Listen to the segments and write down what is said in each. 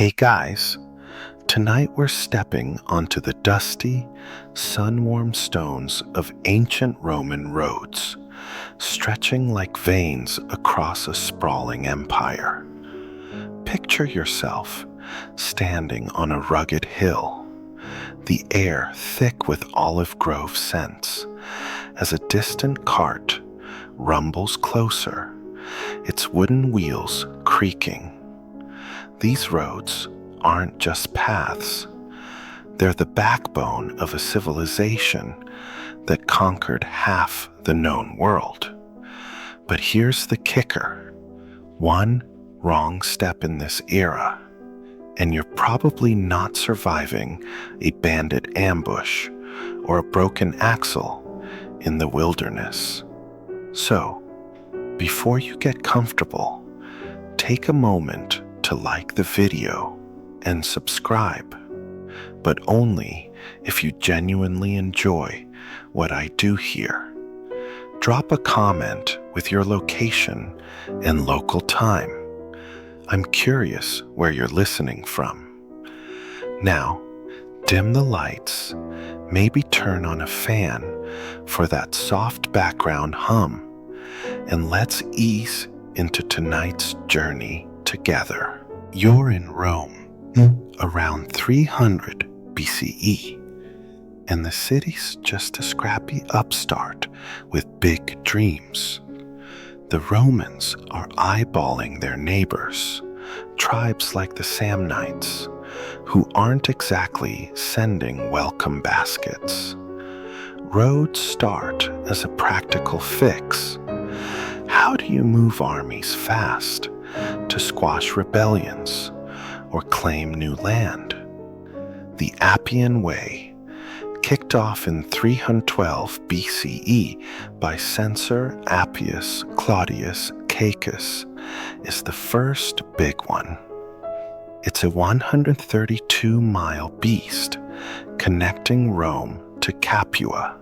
Hey guys, tonight we're stepping onto the dusty, sun-warmed stones of ancient Roman roads, stretching like veins across a sprawling empire. Picture yourself standing on a rugged hill, the air thick with olive grove scents, as a distant cart rumbles closer, its wooden wheels creaking. These roads aren't just paths. They're the backbone of a civilization that conquered half the known world. But here's the kicker. One wrong step in this era, and you're probably not surviving a bandit ambush or a broken axle in the wilderness. So, before you get comfortable, take a moment to like the video and subscribe, but only if you genuinely enjoy what I do here. Drop a comment with your location and local time. I'm curious where you're listening from. Now, dim the lights, maybe turn on a fan for that soft background hum, and let's ease into tonight's journey together. You're in Rome around 300 BCE, and the city's just a scrappy upstart with big dreams. The Romans are eyeballing their neighbors, tribes like the Samnites, who aren't exactly sending welcome baskets. Roads start as a practical fix. How do you move armies fast to squash rebellions or claim new land? The Appian Way, kicked off in 312 BCE by Censor Appius Claudius Caecus, is the first big one. It's a 132-mile beast connecting Rome to Capua,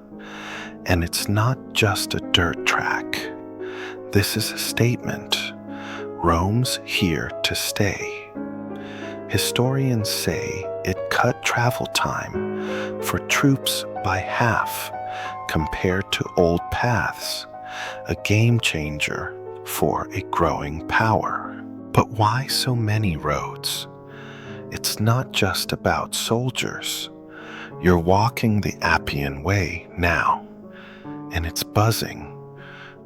and it's not just a dirt track. This is a statement. Rome's here to stay. Historians say it cut travel time for troops by half compared to old paths, a game changer for a growing power. But why so many roads? It's not just about soldiers. You're walking the Appian Way now, and it's buzzing.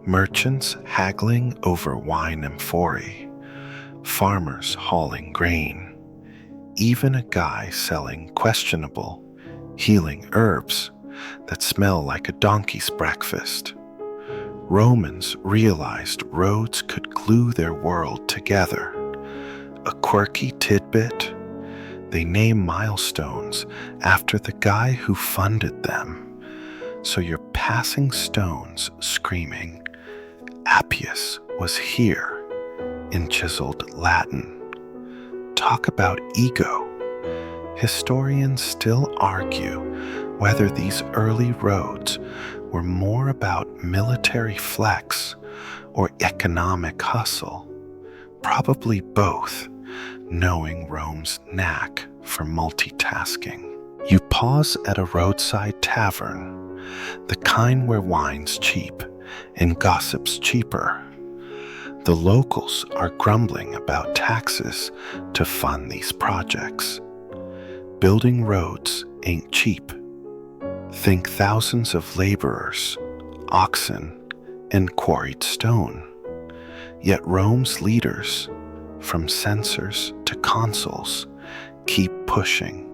Merchants haggling over wine amphorae, farmers hauling grain, even a guy selling questionable, healing herbs that smell like a donkey's breakfast. Romans realized roads could glue their world together. A quirky tidbit, they name milestones after the guy who funded them. So you're passing stones screaming, Appius was here, in chiseled Latin. Talk about ego. Historians still argue whether these early roads were more about military flex or economic hustle. Probably both, knowing Rome's knack for multitasking. You pause at a roadside tavern, the kind where wine's cheap and gossip's cheaper. The locals are grumbling about taxes to fund these projects. Building roads ain't cheap. Think thousands of laborers, oxen, and quarried stone. Yet Rome's leaders, from censors to consuls, keep pushing.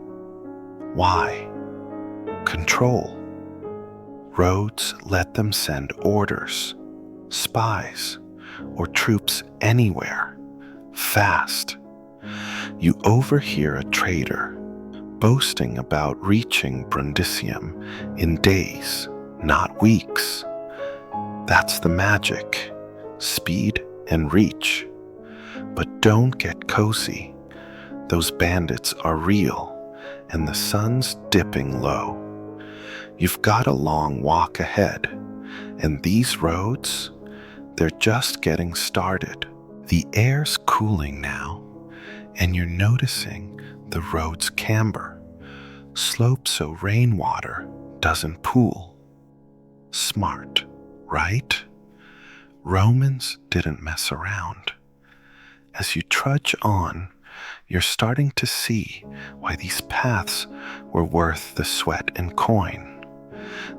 Why? Control. Roads let them send orders, spies, or troops anywhere, fast. You overhear a trader boasting about reaching Brundisium in days, not weeks. That's the magic, speed and reach. But don't get cozy. Those bandits are real, and the sun's dipping low. You've got a long walk ahead, and these roads, they're just getting started. The air's cooling now, and you're noticing the road's camber, sloped so rainwater doesn't pool. Smart, right? Romans didn't mess around. As you trudge on, you're starting to see why these paths were worth the sweat and coin.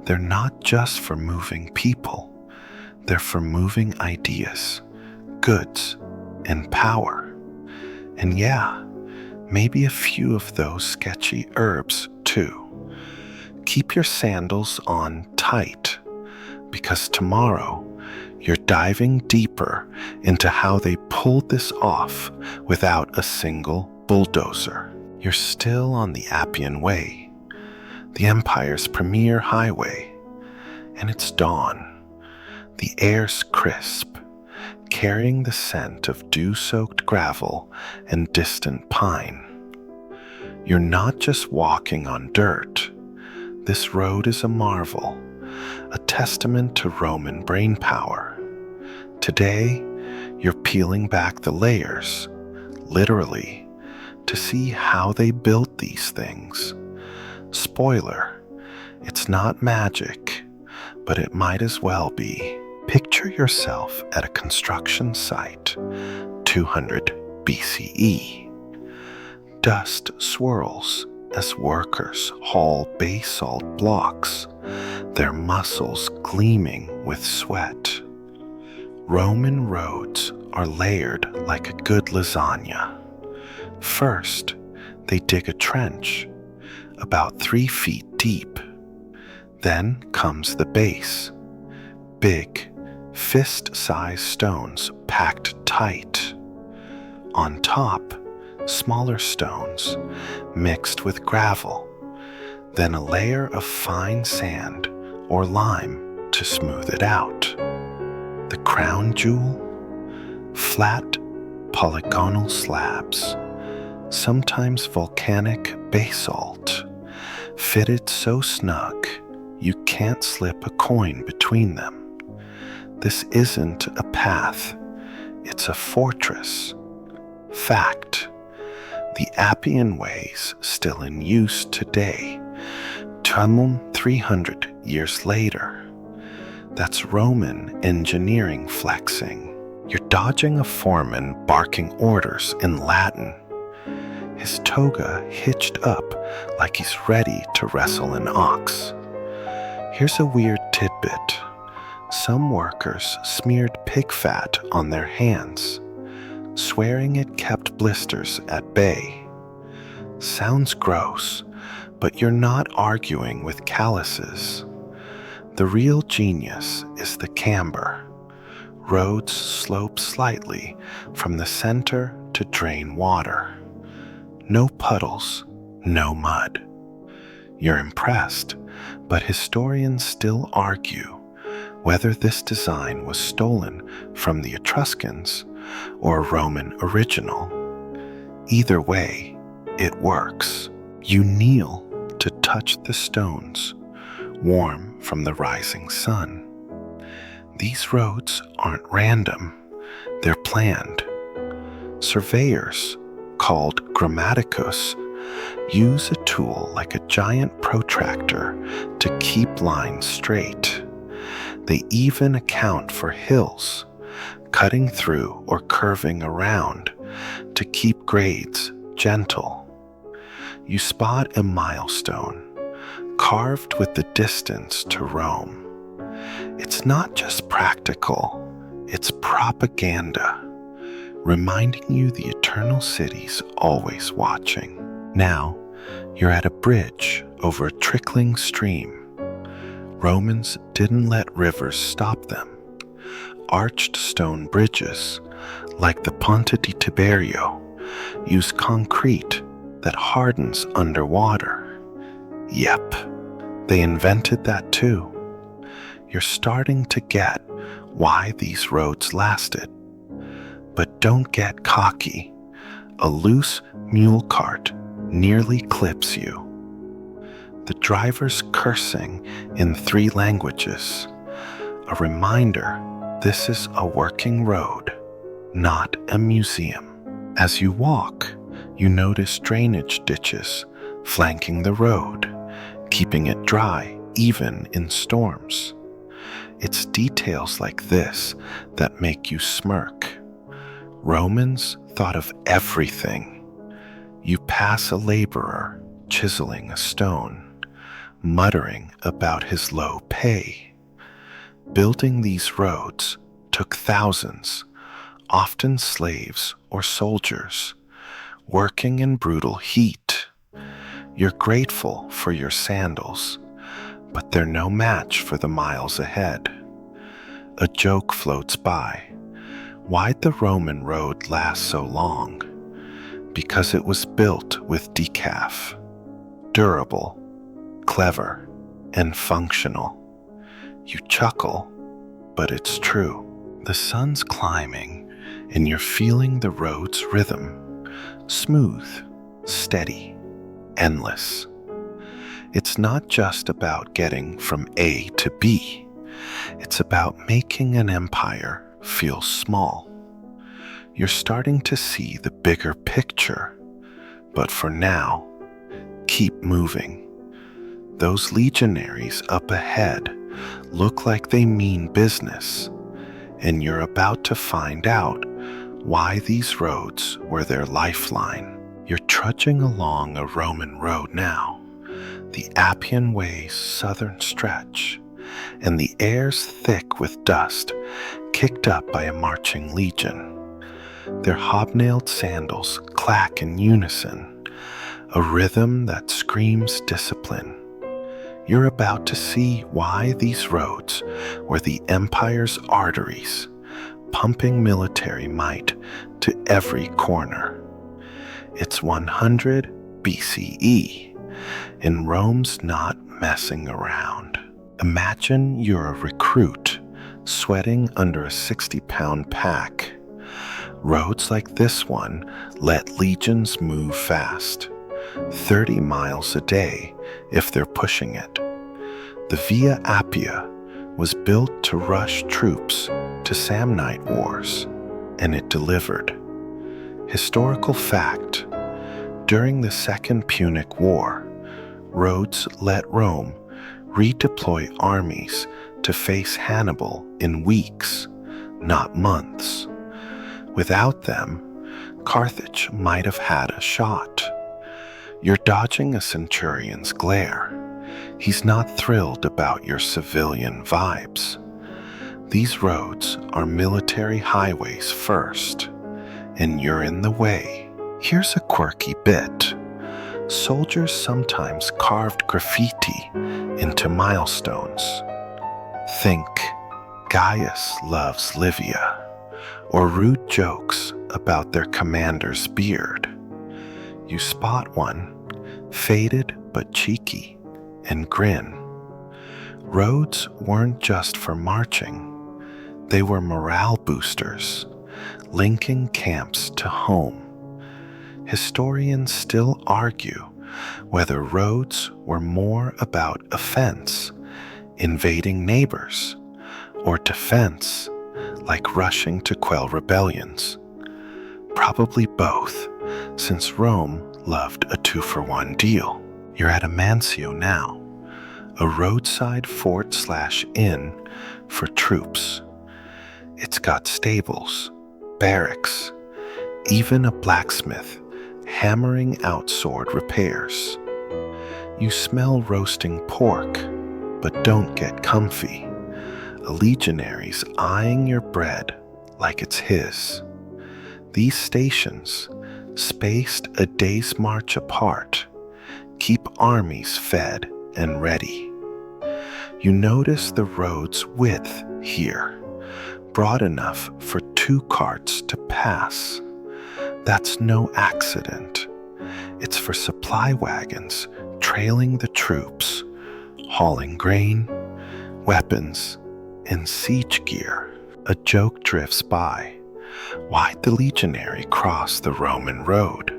They're not just for moving people, they're for moving ideas, goods, and power. And yeah, maybe a few of those sketchy herbs too. Keep your sandals on tight, because tomorrow you're diving deeper into how they pulled this off without a single bulldozer. You're still on the Appian Way, the empire's premier highway, and it's dawn. The air's crisp, carrying the scent of dew-soaked gravel and distant pine. You're not just walking on dirt. This road is a marvel, a testament to Roman brainpower. Today, you're peeling back the layers, literally, to see how they built these things. Spoiler, it's not magic, but it might as well be. Picture yourself at a construction site, 200 BCE. Dust swirls as workers haul basalt blocks, their muscles gleaming with sweat. Roman roads are layered like a good lasagna. First, they dig a trench, about 3 feet deep. Then comes the base, big, fist-sized stones packed tight. On top, smaller stones mixed with gravel, then a layer of fine sand or lime to smooth it out. The crown jewel? Flat, polygonal slabs, sometimes volcanic basalt, fitted so snug you can't slip a coin between them. This isn't a path, it's a fortress. Fact. The Appian Way's still in use today, 300 years later. That's Roman engineering flexing. You're dodging a foreman barking orders in Latin, his toga hitched up like he's ready to wrestle an ox. Here's a weird tidbit. Some workers smeared pig fat on their hands, swearing it kept blisters at bay. Sounds gross, but you're not arguing with calluses. The real genius is the camber. Roads slope slightly from the center to drain water. No puddles, no mud. You're impressed, but historians still argue whether this design was stolen from the Etruscans or a Roman original. Either way, it works. You kneel to touch the stones, warm from the rising sun. These roads aren't random, they're planned. Surveyors, called grammaticus, use a tool like a giant protractor to keep lines straight. They even account for hills, cutting through or curving around to keep grades gentle. You spot a milestone, carved with the distance to Rome. It's not just practical, it's propaganda, reminding you the eternal city's always watching. Now, you're at a bridge over a trickling stream. Romans didn't let rivers stop them. Arched stone bridges, like the Ponte di Tiberio, use concrete that hardens underwater. Yep, they invented that too. You're starting to get why these roads lasted. But don't get cocky. A loose mule cart nearly clips you. The driver's cursing in 3 languages. A reminder, this is a working road, not a museum. As you walk, You notice drainage ditches flanking the road, keeping it dry even in storms. It's details like this that make you smirk. Romans thought of everything. You pass a laborer chiseling a stone, muttering about his low pay. Building these roads took thousands, often slaves or soldiers, working in brutal heat. You're grateful for your sandals, but they're no match for the miles ahead. A joke floats by. Why'd the Roman road last so long? Because it was built with decaf. Durable, clever, and functional. You chuckle, but it's true. The sun's climbing, and you're feeling the road's rhythm. Smooth, steady, endless. It's not just about getting from A to B. It's about making an empire feel small. You're starting to see the bigger picture, but for now, keep moving. Those legionaries up ahead look like they mean business, and you're about to find out why these roads were their lifeline. You're trudging along a Roman road now, the Appian Way's southern stretch, and the air's thick with dust kicked up by a marching legion. Their hobnailed sandals clack in unison, a rhythm that screams discipline. You're about to see why these roads were the empire's arteries, pumping military might to every corner. It's 100 BCE, and Rome's not messing around. Imagine you're a recruit sweating under a 60-pound pack. Roads like this one let legions move fast, 30 miles a day if they're pushing it. The Via Appia was built to rush troops to Samnite wars, and it delivered. Historical fact: during the Second Punic War, roads let Rome redeploy armies to face Hannibal in weeks, not months. Without them, Carthage might have had a shot. You're dodging a centurion's glare. He's not thrilled about your civilian vibes. These roads are military highways first, and you're in the way. Here's a quirky bit. Soldiers sometimes carved graffiti into milestones. Think Gaius loves Livia, or rude jokes about their commander's beard. You spot one, faded but cheeky, and grin. Roads weren't just for marching. They were morale boosters, linking camps to home. Historians still argue whether roads were more about offense, invading neighbors, or defense, like rushing to quell rebellions. Probably both, since Rome loved a 2-for-1 deal. You're at Amancio now, a roadside fort/inn for troops. It's got stables, barracks, even a blacksmith hammering out sword repairs. You smell roasting pork, but don't get comfy. A legionary's eyeing your bread like it's his. These stations, spaced a day's march apart, keep armies fed and ready. You notice the road's width here, broad enough for 2 carts to pass. That's no accident. It's for supply wagons trailing the troops, hauling grain, weapons, and siege gear. A joke drifts by. Why'd the legionary cross the Roman road?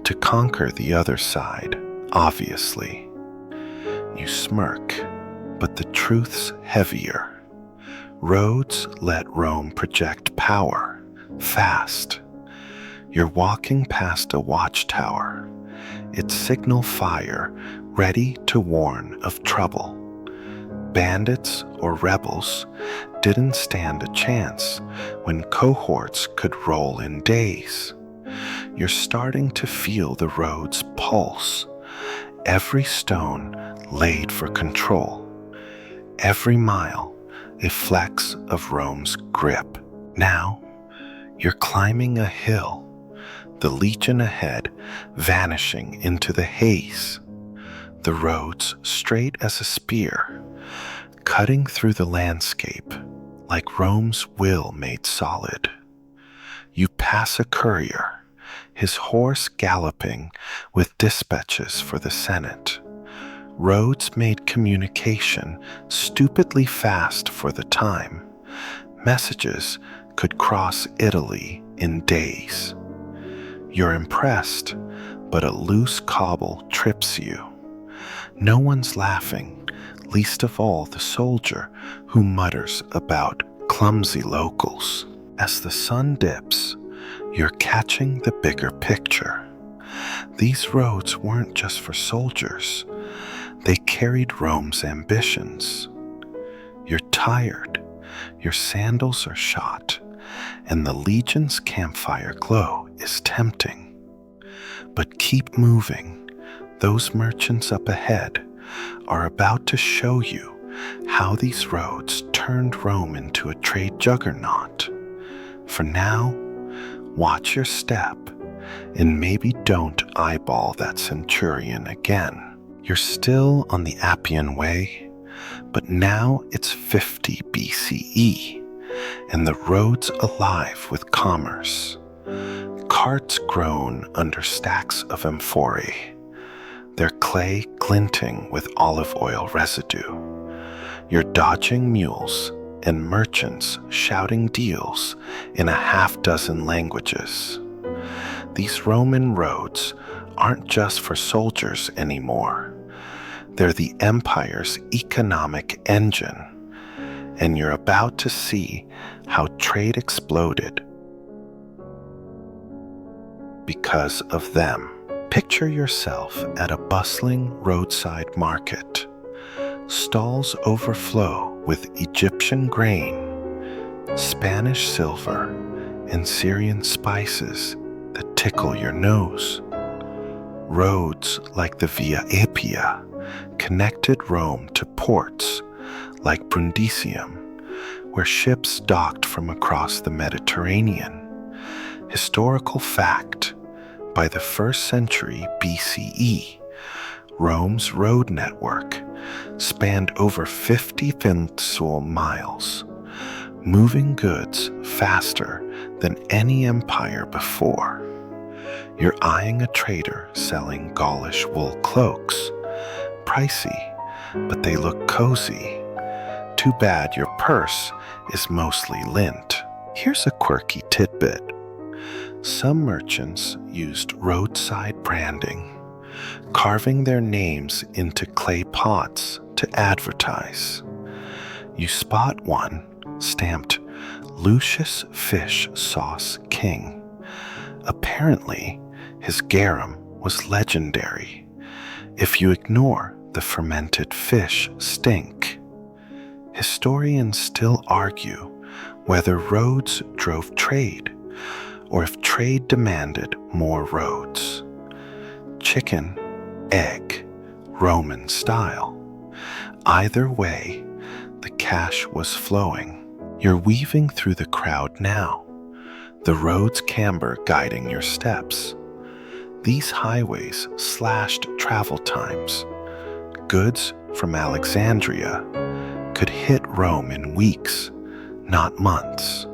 To conquer the other side, obviously. You smirk, but the truth's heavier. Roads let Rome project power, fast. You're walking past a watchtower, its signal fire ready to warn of trouble. Bandits or rebels didn't stand a chance when cohorts could roll in days. You're starting to feel the road's pulse, every stone laid for control, every mile a flex of Rome's grip. Now, you're climbing a hill, the legion ahead vanishing into the haze. The road's straight as a spear, cutting through the landscape like Rome's will made solid. You pass a courier, his horse galloping with dispatches for the Senate. Roads made communication stupidly fast for the time. Messages could cross Italy in days. You're impressed, but a loose cobble trips you. No one's laughing, least of all the soldier who mutters about clumsy locals. As the sun dips, you're catching the bigger picture. These roads weren't just for soldiers. They carried Rome's ambitions. You're tired, your sandals are shot, and the legion's campfire glow is tempting. But keep moving. Those merchants up ahead are about to show you how these roads turned Rome into a trade juggernaut. For now, watch your step, and maybe don't eyeball that centurion again. You're still on the Appian Way, but now it's 50 BCE, and the road's alive with commerce. Carts groan under stacks of amphorae, their clay glinting with olive oil residue. You're dodging mules and merchants shouting deals in a half-dozen languages. These Roman roads aren't just for soldiers anymore. They're the empire's economic engine, and you're about to see how trade exploded because of them. Picture yourself at a bustling roadside market. Stalls overflow with Egyptian grain, Spanish silver, and Syrian spices that tickle your nose. Roads like the Via Appia connected Rome to ports like Brundisium, where ships docked from across the Mediterranean. Historical fact: by the 1st century BCE, Rome's road network spanned over 50 peninsular miles, moving goods faster than any empire before. You're eyeing a trader selling Gaulish wool cloaks. Pricey, but they look cozy. Too bad your purse is mostly lint. Here's a quirky tidbit. Some merchants used roadside branding, carving their names into clay pots to advertise. You spot one stamped Lucius Fish Sauce King. Apparently, his garum was legendary. If you ignore the fermented fish stink. Historians still argue whether roads drove trade or if trade demanded more roads. Chicken, egg, Roman style. Either way, the cash was flowing. You're weaving through the crowd now, the road's camber guiding your steps. These highways slashed travel times. Goods from Alexandria could hit Rome in weeks, not months.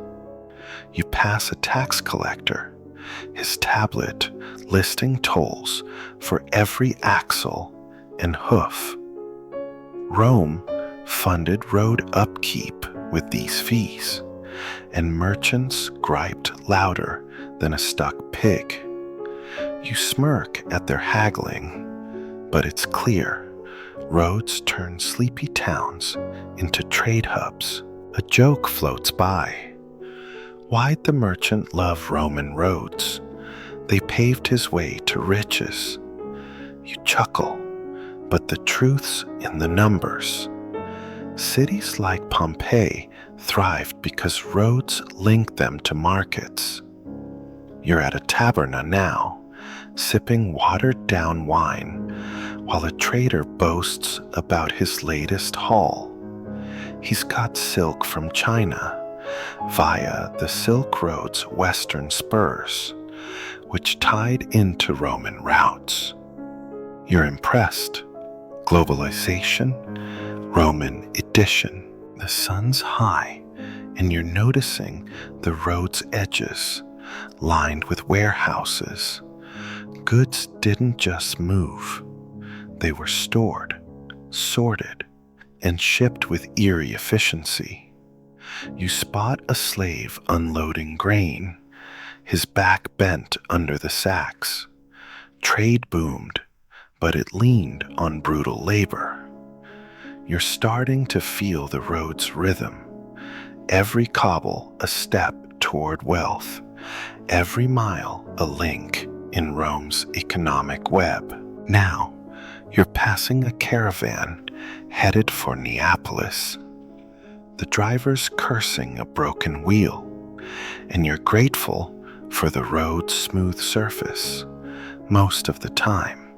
You pass a tax collector, his tablet listing tolls for every axle and hoof. Rome funded road upkeep with these fees, and merchants griped louder than a stuck pig. You smirk at their haggling, but it's clear. Roads turn sleepy towns into trade hubs. A joke floats by. Why'd the merchant love Roman roads? They paved his way to riches. You chuckle, but the truth's in the numbers. Cities like Pompeii thrived because roads linked them to markets. You're at a taberna now, sipping watered-down wine, while a trader boasts about his latest haul. He's got silk from China via the Silk Road's western spurs, which tied into Roman routes. You're impressed. Globalization, Roman edition. The sun's high, and you're noticing the road's edges, lined with warehouses. Goods didn't just move. They were stored, sorted, and shipped with eerie efficiency. You spot a slave unloading grain, his back bent under the sacks. Trade boomed, but it leaned on brutal labor. You're starting to feel the road's rhythm. Every cobble a step toward wealth, every mile a link in Rome's economic web. Now, you're passing a caravan headed for Neapolis. The driver's cursing a broken wheel, and you're grateful for the road's smooth surface. Most of the time,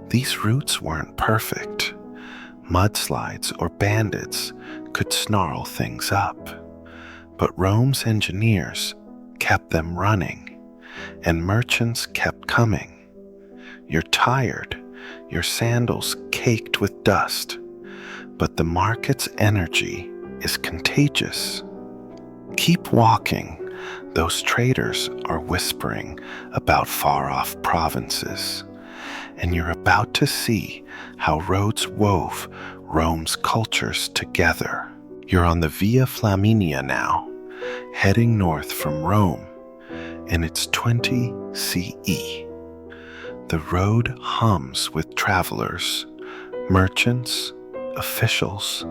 these routes weren't perfect. Mudslides or bandits could snarl things up, but Rome's engineers kept them running, and merchants kept coming. You're tired, your sandals caked with dust, but the market's energy is contagious. Keep walking. Those traders are whispering about far-off provinces, and you're about to see how roads wove Rome's cultures together. You're on the Via Flaminia now, heading north from Rome, and it's 20 CE. The road hums with travelers, merchants, officials,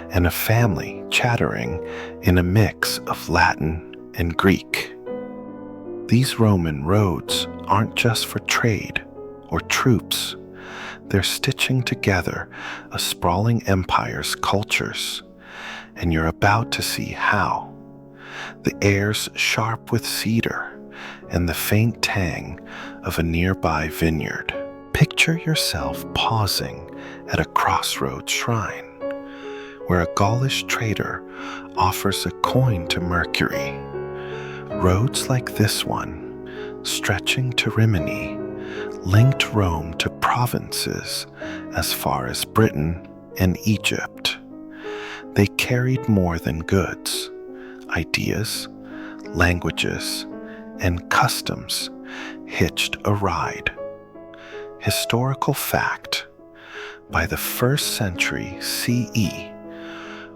and a family chattering in a mix of Latin and Greek. These Roman roads aren't just for trade or troops. They're stitching together a sprawling empire's cultures, and you're about to see how. The air's sharp with cedar and the faint tang of a nearby vineyard. Picture yourself pausing at a crossroads shrine, where a Gaulish trader offers a coin to Mercury. Roads like this one, stretching to Rimini, linked Rome to provinces as far as Britain and Egypt. They carried more than goods. Ideas, languages, and customs hitched a ride. Historical fact: by the 1st century CE,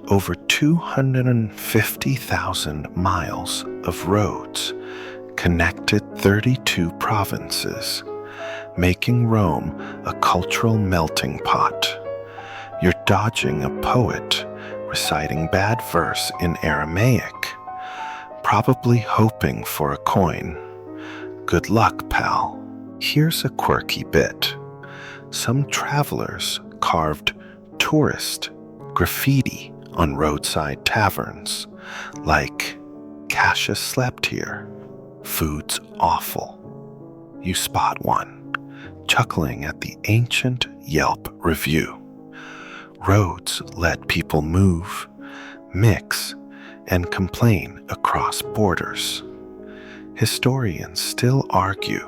over 250,000 miles of roads connected 32 provinces, making Rome a cultural melting pot. You're dodging a poet reciting bad verse in Aramaic, probably hoping for a coin. Good luck, pal. Here's a quirky bit. Some travelers carved tourist graffiti on roadside taverns, like "Cassius slept here. Food's awful." You spot one, chuckling at the ancient Yelp review. Roads let people move, mix, and complain across borders. Historians still argue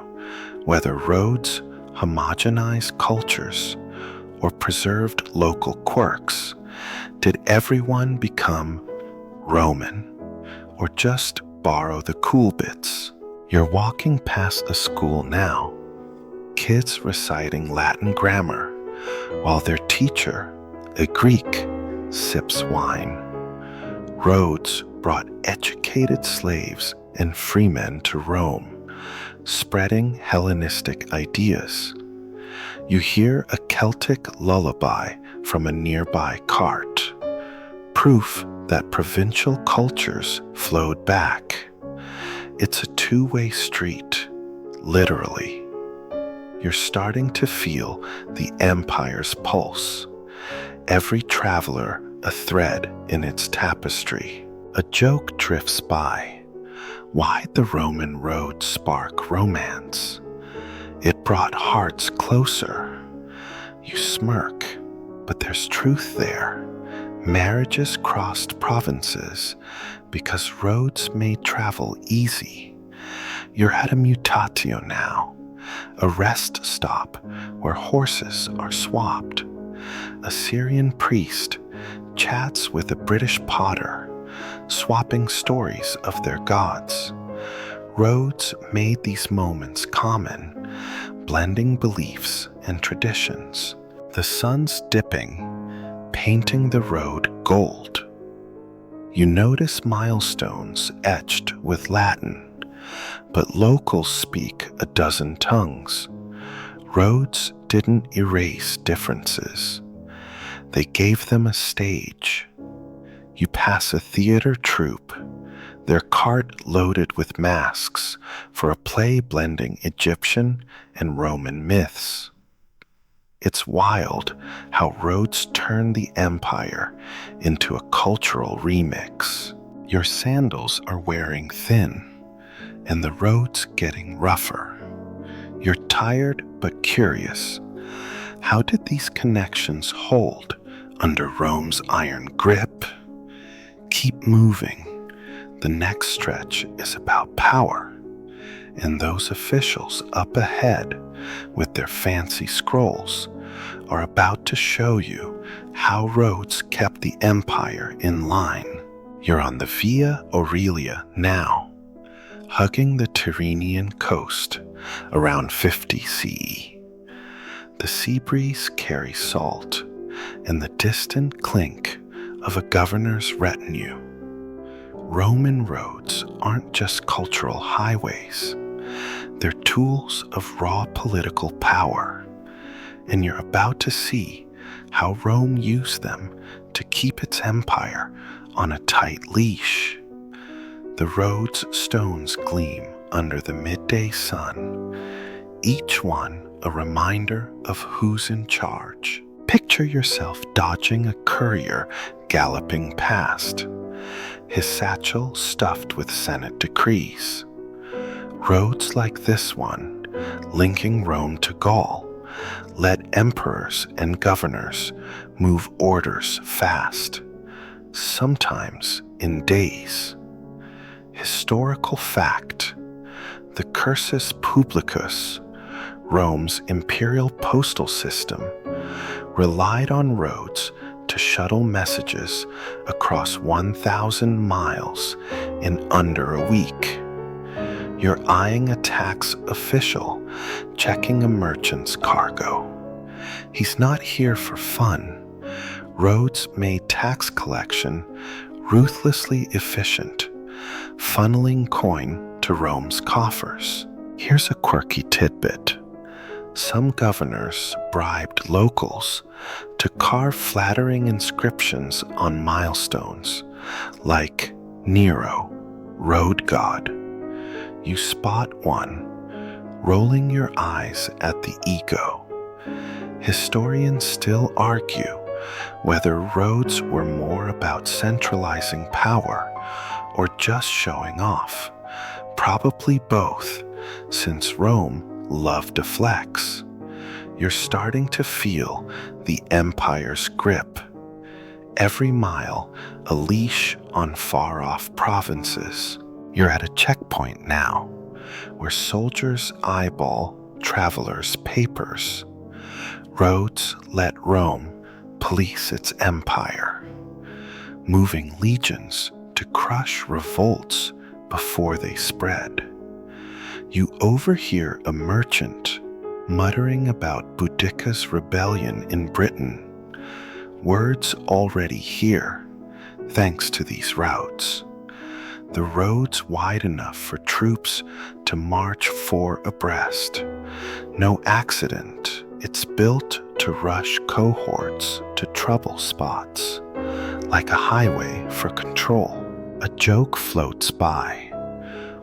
whether roads homogenized cultures or preserved local quirks. Did everyone become Roman, or just borrow the cool bits? You're walking past a school now, kids reciting Latin grammar, while their teacher, a Greek, sips wine. Roads brought educated slaves and freemen to Rome, spreading Hellenistic ideas. You hear a Celtic lullaby from a nearby cart, proof that provincial cultures flowed back. It's a two-way street, literally. You're starting to feel the empire's pulse, every traveler a thread in its tapestry. A joke drifts by. Why'd the Roman road spark romance? It brought hearts closer. You smirk, but there's truth there. Marriages crossed provinces because roads made travel easy. You're at a mutatio now, a rest stop where horses are swapped. A Syrian priest chats with a British potter, swapping stories of their gods. Roads made these moments common, blending beliefs and traditions. The sun's dipping, painting the road gold. You notice milestones etched with Latin, but locals speak a dozen tongues. Roads didn't erase differences. They gave them a stage. You pass a theater troupe, their cart loaded with masks for a play blending Egyptian and Roman myths. It's wild how roads turn the empire into a cultural remix. Your sandals are wearing thin, and the road's getting rougher. You're tired but curious. How did these connections hold under Rome's iron grip? Keep moving. The next stretch is about power, and those officials up ahead with their fancy scrolls are about to show you how roads kept the empire in line. You're on the Via Aurelia now, hugging the Tyrrhenian coast around 50 CE. The sea breeze carries salt and the distant clink of a governor's retinue. Roman roads aren't just cultural highways. They're tools of raw political power, and you're about to see how Rome used them to keep its empire on a tight leash. The road's stones gleam under the midday sun, each one a reminder of who's in charge. Picture yourself dodging a courier galloping past, his satchel stuffed with Senate decrees. Roads like this one, linking Rome to Gaul, let emperors and governors move orders fast, sometimes in days. Historical fact: the cursus publicus, Rome's imperial postal system, relied on roads to shuttle messages across 1,000 miles in under a week. You're eyeing a tax official checking a merchant's cargo. He's not here for fun. Roads made tax collection ruthlessly efficient, funneling coin to Rome's coffers. Here's a quirky tidbit. Some governors bribed locals to carve flattering inscriptions on milestones, like Nero, road god. You spot one, rolling your eyes at the ego. Historians still argue whether roads were more about centralizing power or just showing off. Probably both, since Rome loved to flex. You're starting to feel the empire's grip. Every mile, a leash on far-off provinces. You're at a checkpoint now, where soldiers eyeball travelers' papers. Roads let Rome police its empire, moving legions to crush revolts before they spread. You overhear a merchant muttering about Boudicca's rebellion in Britain, words already here, thanks to these routes. The road's wide enough for troops to march four abreast. No accident, it's built to rush cohorts to trouble spots, like a highway for control. A joke floats by.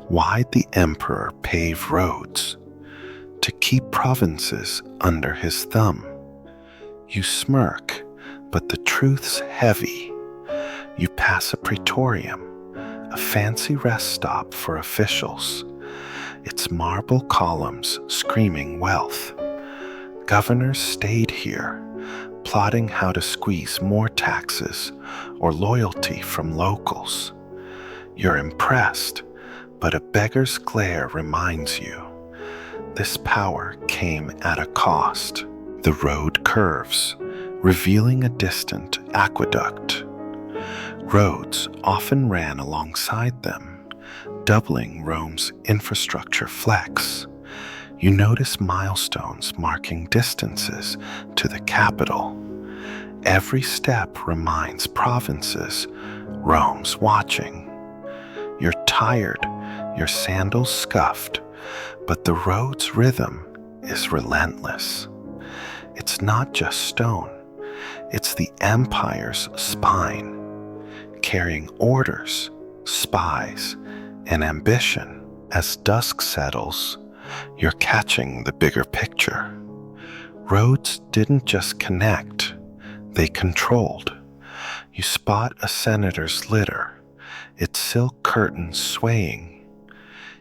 Why'd the emperor pave roads? to keep provinces under his thumb. You smirk, but the truth's heavy. You pass a praetorium, a fancy rest stop for officials. Its marble columns screaming wealth. Governors stayed here, plotting how to squeeze more taxes or loyalty from locals. You're impressed, but a beggar's glare reminds you. This power came at a cost. The road curves, revealing a distant aqueduct. Roads often ran alongside them, doubling Rome's infrastructure flex. You notice milestones marking distances to the capital. Every step reminds provinces Rome's watching. You're tired, your sandals scuffed, but the road's rhythm is relentless. It's not just stone, it's the empire's spine, carrying orders, spies, and ambition. As dusk settles, you're catching the bigger picture. Roads didn't just connect, they controlled. You spot a senator's litter, its silk curtains swaying.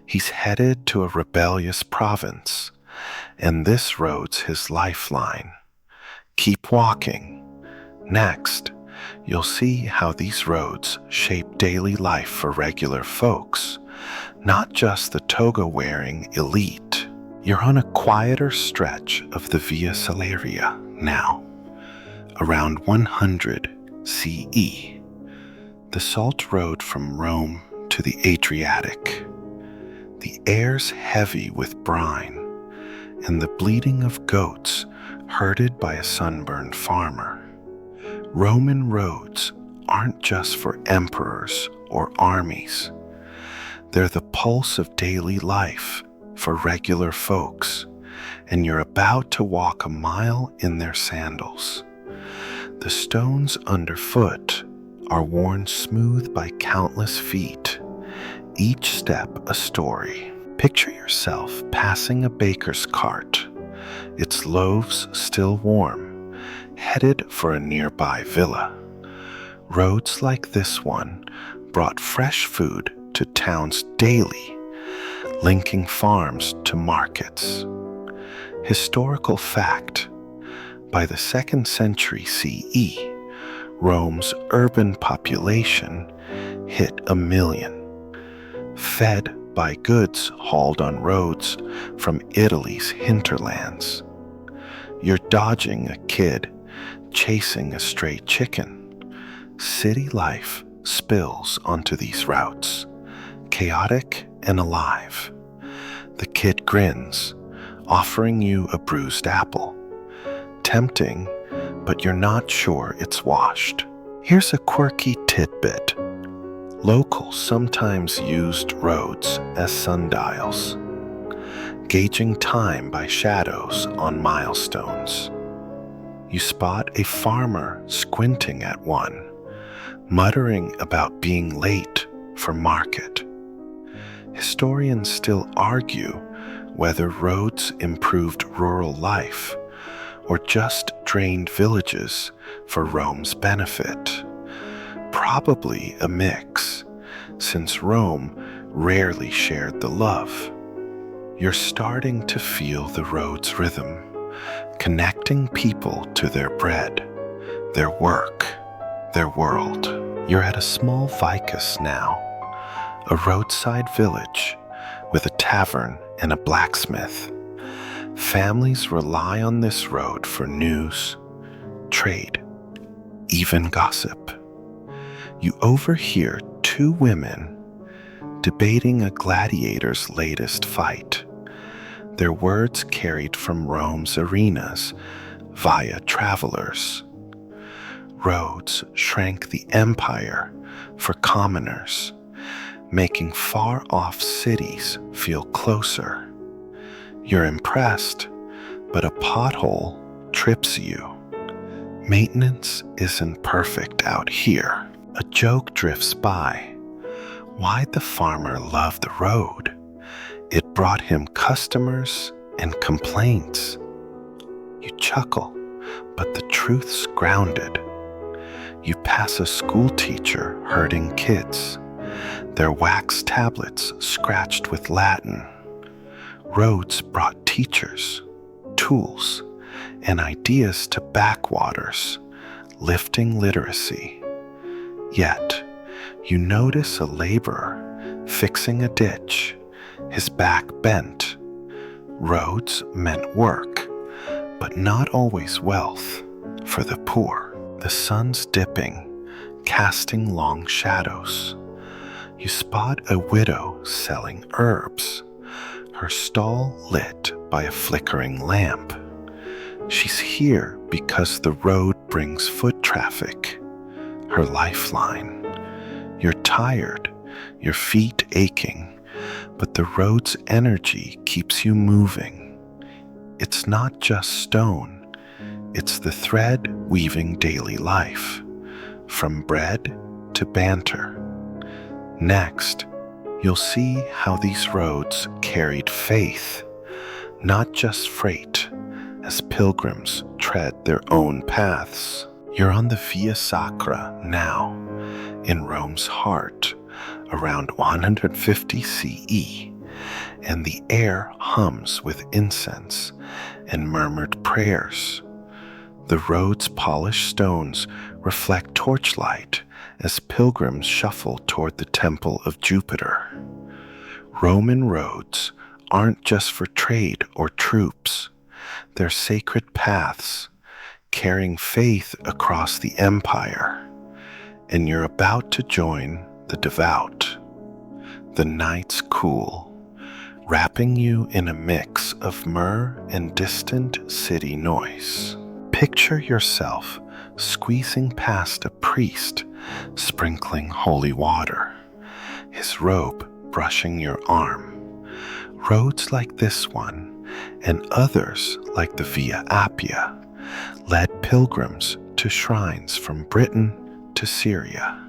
He's headed to a rebellious province, and this road's his lifeline. Keep walking. Next, you'll see how these roads shape daily life for regular folks, not just the toga-wearing elite. You're on a quieter stretch of the Via Salaria now, around 100 CE, the salt road from Rome to the Adriatic. The air's heavy with brine, and the bleating of goats herded by a sunburned farmer. Roman roads aren't just for emperors or armies. They're the pulse of daily life for regular folks, and you're about to walk a mile in their sandals. The stones underfoot are worn smooth by countless feet, each step a story. Picture yourself passing a baker's cart, its loaves still warm, headed for a nearby villa. Roads like this one brought fresh food to towns daily, linking farms to markets. Historical fact: by the 2nd century CE, Rome's urban population hit 1 million, fed by goods hauled on roads from Italy's hinterlands. You're dodging a kid, chasing a stray chicken. City life spills onto these routes, chaotic and alive. The kid grins, offering you a bruised apple. Tempting, but you're not sure it's washed. Here's a quirky tidbit. Locals sometimes used roads as sundials, gauging time by shadows on milestones. You spot a farmer squinting at one, muttering about being late for market. Historians still argue whether roads improved rural life or just drained villages for Rome's benefit. Probably a mix, since Rome rarely shared the love. You're starting to feel the road's rhythm, connecting people to their bread, their work, their world. You're at a small vicus now, a roadside village with a tavern and a blacksmith. Families rely on this road for news, trade, even gossip. You overhear 2 women debating a gladiator's latest fight, their words carried from Rome's arenas via travelers. Roads shrank the empire for commoners, making far-off cities feel closer. You're impressed, but a pothole trips you. Maintenance isn't perfect out here. A joke drifts by. Why'd the farmer love the road? It brought him customers and complaints. You chuckle, but the truth's grounded. You pass a school teacher herding kids, their wax tablets scratched with Latin. Roads brought teachers, tools, and ideas to backwaters, lifting literacy. Yet, you notice a laborer fixing a ditch, his back bent. Roads meant work, but not always wealth for the poor. The sun's dipping, casting long shadows. You spot a widow selling herbs, her stall lit by a flickering lamp. She's here because the road brings foot traffic, her lifeline. You're tired, your feet aching, but the road's energy keeps you moving. It's not just stone, it's the thread weaving daily life, from bread to banter. Next, you'll see how these roads carried faith, not just freight, as pilgrims tread their own paths. You're on the Via Sacra now, in Rome's heart, around 150 CE, and the air hums with incense and murmured prayers. The road's polished stones reflect torchlight as pilgrims shuffle toward the temple of Jupiter. Roman roads aren't just for trade or troops. They're sacred paths, carrying faith across the empire. And you're about to join the devout. The night's cool, wrapping you in a mix of myrrh and distant city noise. Picture yourself squeezing past a priest sprinkling holy water, his robe brushing your arm. Roads like this one, and others like the Via Appia, led pilgrims to shrines from Britain to Syria.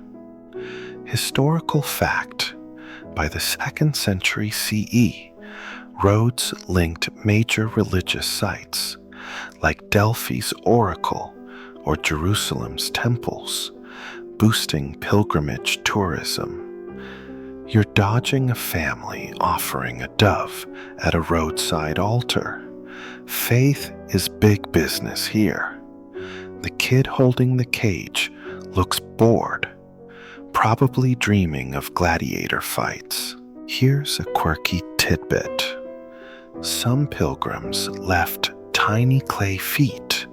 Historical fact: by the 2nd century CE, roads linked major religious sites, like Delphi's oracle or Jerusalem's temples, boosting pilgrimage tourism. You're dodging a family offering a dove at a roadside altar. Faith is big business here. The kid holding the cage looks bored, probably dreaming of gladiator fights. Here's a quirky tidbit. Some pilgrims left tiny clay feet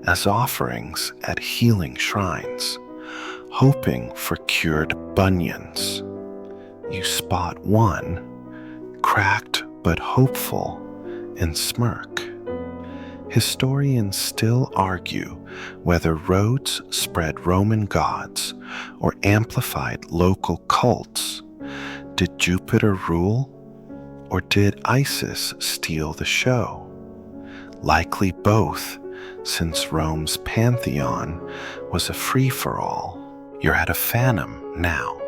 as offerings at healing shrines, hoping for cured bunions. You spot one, cracked but hopeful, and smirk. Historians still argue whether roads spread Roman gods or amplified local cults. Did Jupiter rule, or did Isis steal the show? Likely both, since Rome's pantheon was a free-for-all. You're at a Phantom now,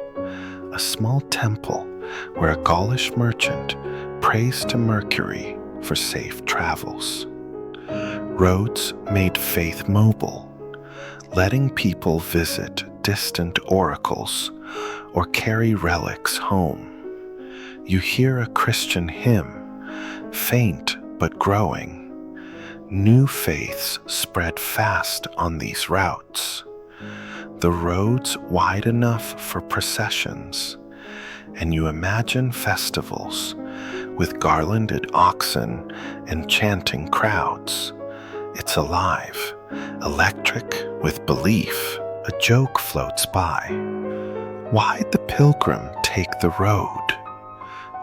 a small temple where a Gaulish merchant prays to Mercury for safe travels. Roads made faith mobile, letting people visit distant oracles or carry relics home. You hear a Christian hymn, faint but growing. New faiths spread fast on these routes. The roads wide enough for processions, and you imagine festivals with garlanded oxen and chanting crowds. It's alive, electric with belief. A joke floats by. Why'd the pilgrim take the road?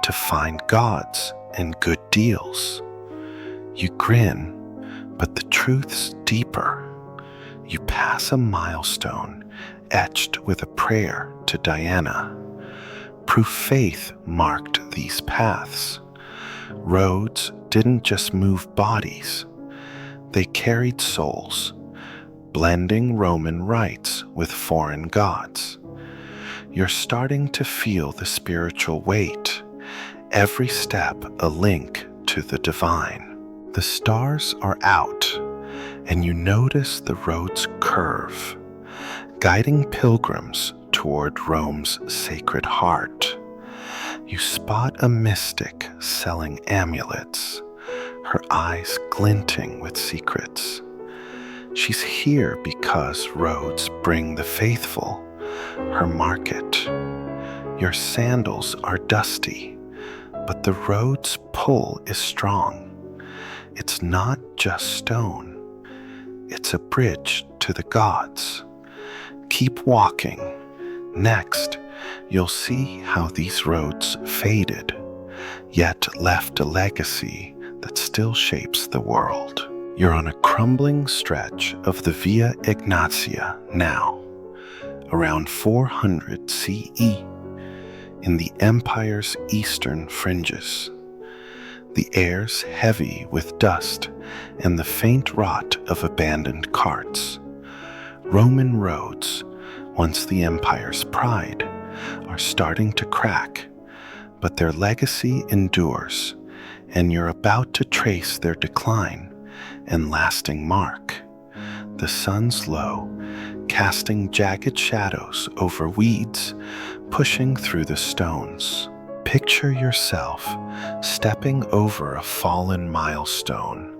To find gods and good deals. You grin, but the truth's deeper. You pass a milestone etched with a prayer to Diana. Proof faith marked these paths. Roads didn't just move bodies, they carried souls, blending Roman rites with foreign gods. You're starting to feel the spiritual weight, every step a link to the divine. The stars are out, and you notice the roads curve, guiding pilgrims toward Rome's Sacred Heart. You spot a mystic selling amulets, her eyes glinting with secrets. She's here because roads bring the faithful, her market. Your sandals are dusty, but the road's pull is strong. It's not just stone, it's a bridge to the gods. Keep walking. Next, you'll see how these roads faded, yet left a legacy that still shapes the world. You're on a crumbling stretch of the Via Egnatia now, around 400 CE, in the empire's eastern fringes. The air's heavy with dust and the faint rot of abandoned carts. Roman roads, once the empire's pride, are starting to crack, but their legacy endures, and you're about to trace their decline and lasting mark. The sun's low, casting jagged shadows over weeds, pushing through the stones. Picture yourself stepping over a fallen milestone,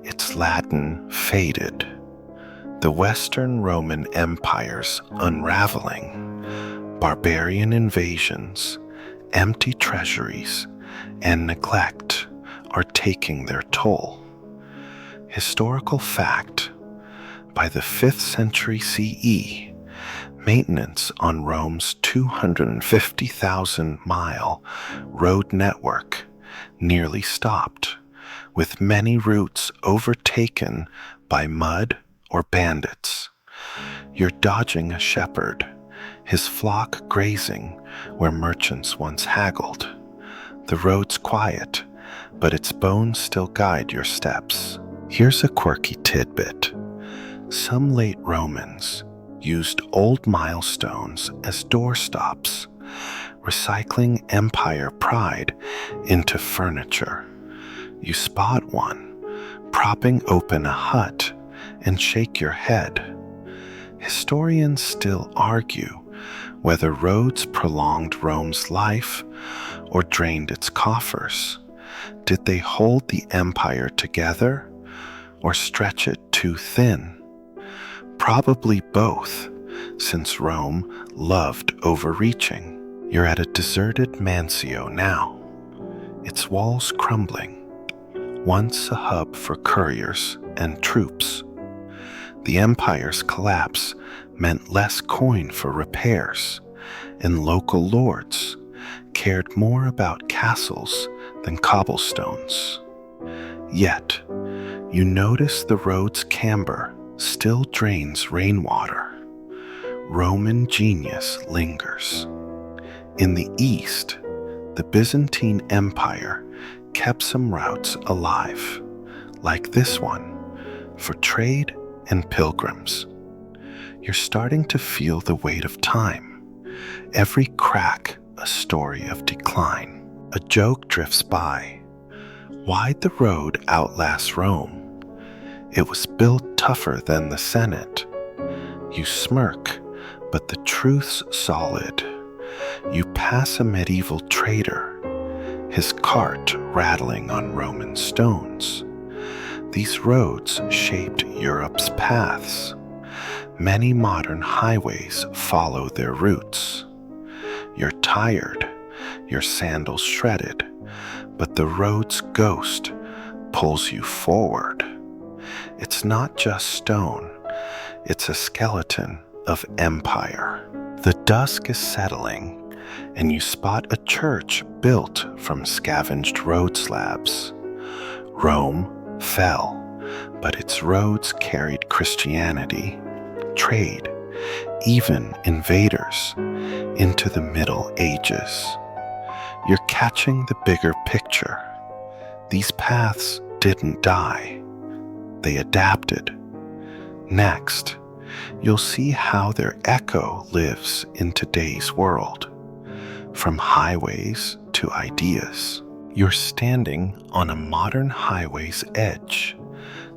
its Latin faded. The Western Roman Empire's unraveling, barbarian invasions, empty treasuries, and neglect are taking their toll. Historical fact: by the 5th century CE, maintenance on Rome's 250,000-mile road network nearly stopped, with many routes overtaken by mud or bandits. You're dodging a shepherd, his flock grazing where merchants once haggled. The road's quiet, but its bones still guide your steps. Here's a quirky tidbit. Some late Romans used old milestones as doorstops, recycling empire pride into furniture. You spot one, propping open a hut, and shake your head. Historians still argue whether roads prolonged Rome's life or drained its coffers. Did they hold the empire together or stretch it too thin? Probably both, since Rome loved overreaching. You're at a deserted Mancio now, its walls crumbling, once a hub for couriers and troops. The empire's collapse meant less coin for repairs, and local lords cared more about castles than cobblestones. Yet, you notice the road's camber still drains rainwater. Roman genius lingers. In the east, the Byzantine Empire kept some routes alive, like this one, for trade and pilgrims. You're starting to feel the weight of time. Every crack a story of decline. A joke drifts by. Why'd the road outlast Rome? It was built tougher than the Senate. You smirk, but the truth's solid. You pass a medieval trader, his cart rattling on Roman stones. These roads shaped Europe's paths. Many modern highways follow their routes. You're tired, your sandals shredded, but the road's ghost pulls you forward. It's not just stone, it's a skeleton of empire. The dusk is settling, and you spot a church built from scavenged road slabs. Rome fell, but its roads carried Christianity, trade, even invaders, into the Middle Ages. You're catching the bigger picture. These paths didn't die. They adapted. Next, you'll see how their echo lives in today's world, from highways to ideas. You're standing on a modern highway's edge,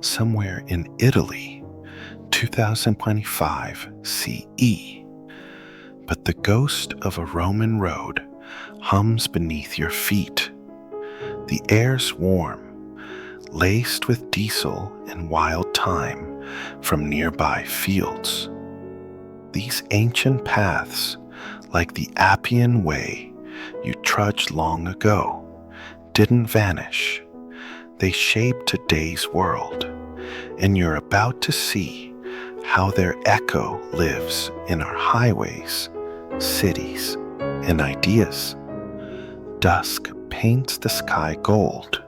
somewhere in Italy, 2025 CE. But the ghost of a Roman road hums beneath your feet. The air's warm, laced with diesel and wild thyme from nearby fields. These ancient paths, like the Appian Way you trudged long ago, didn't vanish. They shaped today's world, and you're about to see how their echo lives in our highways, cities, and ideas. Dusk paints the sky gold,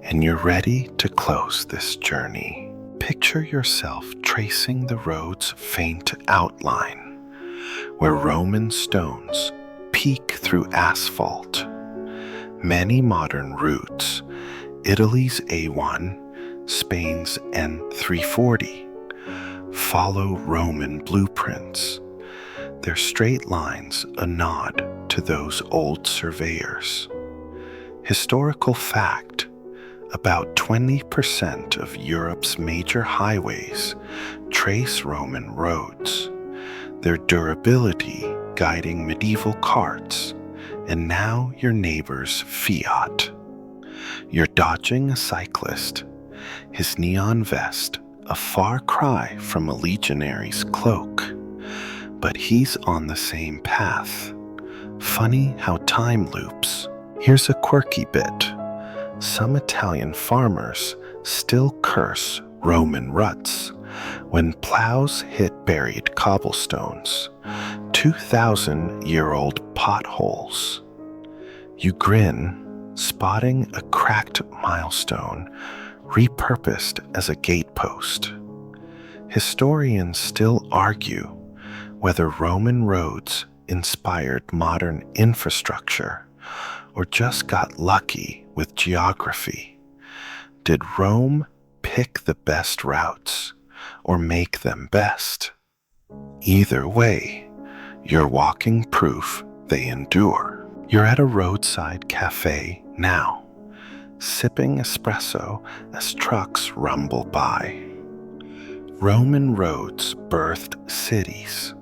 and you're ready to close this journey. Picture yourself tracing the road's faint outline, where Roman stones peek through asphalt. Many modern routes, Italy's A1, Spain's N340, follow Roman blueprints, their straight lines a nod to those old surveyors. Historical fact: about 20% of Europe's major highways trace Roman roads, their durability guiding medieval carts, and now your neighbor's Fiat. You're dodging a cyclist, his neon vest a far cry from a legionary's cloak, but he's on the same path. Funny how time loops. Here's a quirky bit. Some Italian farmers still curse Roman ruts when plows hit buried cobblestones, 2,000-year-old potholes. You grin, spotting a cracked milestone repurposed as a gatepost. Historians still argue whether Roman roads inspired modern infrastructure or just got lucky with geography. Did Rome pick the best routes or make them best? Either way, you're walking proof they endure. You're at a roadside cafe now, sipping espresso as trucks rumble by. Roman roads birthed cities: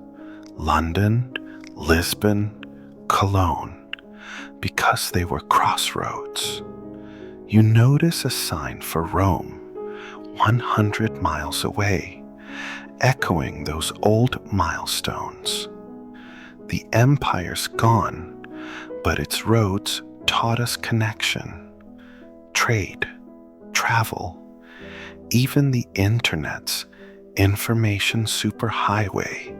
London, Lisbon, Cologne, because they were crossroads. You notice a sign for Rome, 100 miles away, echoing those old milestones. The empire's gone, but its roads taught us connection, trade, travel, even the internet's information superhighway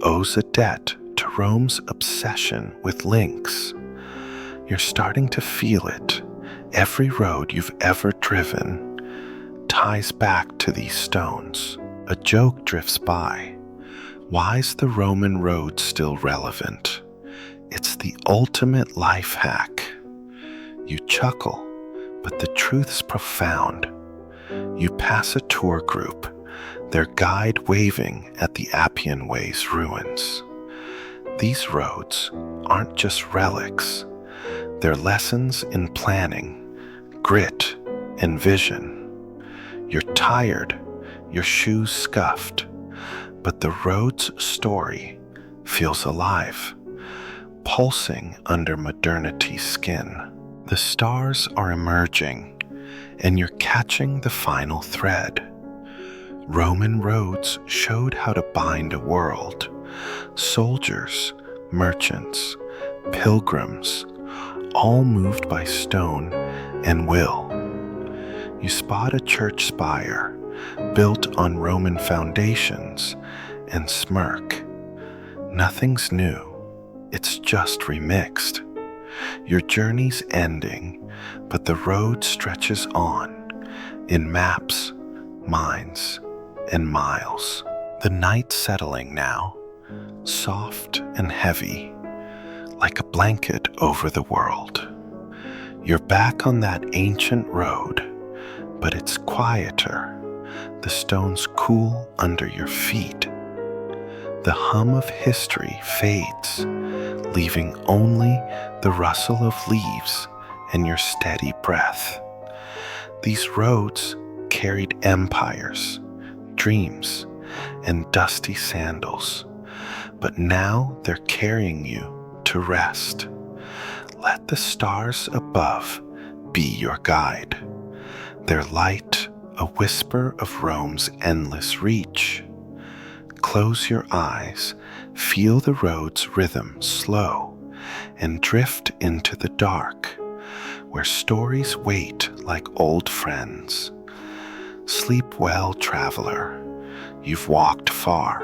owes a debt to Rome's obsession with links. You're starting to feel it. Every road you've ever driven ties back to these stones. A joke drifts by. Why's the Roman road still relevant? It's the ultimate life hack. You chuckle, but the truth's profound. You pass a tour group, their guide waving at the Appian Way's ruins. These roads aren't just relics. They're lessons in planning, grit, and vision. You're tired, your shoes scuffed, but the road's story feels alive, pulsing under modernity's skin. The stars are emerging, and you're catching the final thread. Roman roads showed how to bind a world. Soldiers, merchants, pilgrims, all moved by stone and will. You spot a church spire built on Roman foundations and smirk. Nothing's new, it's just remixed. Your journey's ending, but the road stretches on in maps, minds, and miles. The night's settling now, soft and heavy, like a blanket over the world. You're back on that ancient road, but it's quieter. The stones cool under your feet. The hum of history fades, leaving only the rustle of leaves and your steady breath. These roads carried empires, dreams, and dusty sandals, but now they're carrying you to rest. Let the stars above be your guide, their light a whisper of Rome's endless reach. Close your eyes, feel the road's rhythm slow, and drift into the dark, where stories wait like old friends. Sleep well, traveler. You've walked far,